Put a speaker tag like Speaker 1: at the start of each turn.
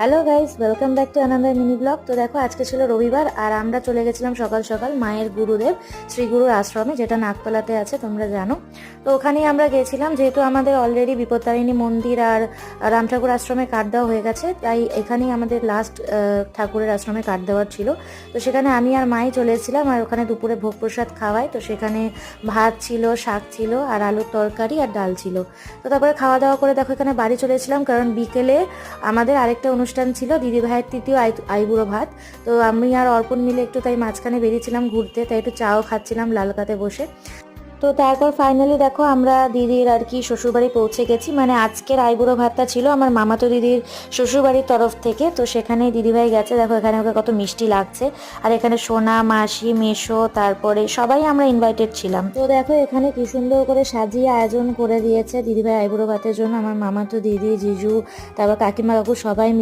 Speaker 1: Hello guys, welcome back to another mini blog. তো দেখো, আজকে ছিল রবিবার আর আমরা চলে গেছিলাম সকাল সকাল মায়ের গুরুদেব শ্রী গুরুর আশ্রমে, যেটা নাগতলাতে আছে, তোমরা জানো। তো ওখানেই আমরা গেছিলাম, যেহেতু আমাদের অলরেডি বিপত্তারিণী মন্দির আর রাম ঠাকুর আশ্রমে কার্ড দেওয়া হয়ে গেছে, তাই এখানেই আমাদের লাস্ট ঠাকুরের আশ্রমে কার্ড দেওয়ার ছিল। তো সেখানে আমি আর মাই চলে এসেছিলাম, আর ওখানে দুপুরে ভোগ প্রসাদ খাওয়াই। তো সেখানে ভাত ছিল, শাক ছিল, আর আলুর তরকারি আর ডাল ছিল। তো তারপরে খাওয়া দাওয়া করে দেখো এখানে বাড়ি চলে এসেছিলাম, কারণ বিকেলে আমাদের আরেকটা অনুষ্ঠান ছিল, দিদি ভাইয়ের তৃতীয় আইবুড়ো ভাত। তো আমি আর অর্পণ মিলে একটু তাই মাঝখানে বেরিয়েছিলাম ঘুরতে, তাই একটু চাও খাচ্ছিলাম লালকাতে বসে। তো তারপর ফাইনালি দেখো আমরা দিদির আর কি শ্বশুরবাড়ি পৌঁছে গেছি। মানে আজকের আইবুড়ো ভাতটা ছিল আমার মামাতো দিদির শ্বশুরবাড়ির তরফ থেকে। তো সেখানেই দিদিভাই গেছে, দেখো এখানে ওকে কত মিষ্টি লাগছে। আর এখানে সোনা, মাসি, মেশো, তারপরে সবাই আমরা ইনভাইটেড ছিলাম। তো দেখো এখানে কি সুন্দর করে সাজিয়ে আয়োজন করে দিয়েছে দিদিভাই আইবুড়ো ভাতের জন্য। আমার মামাতো দিদি, জিজু, তারপর কাকিমা, কাকু সবাই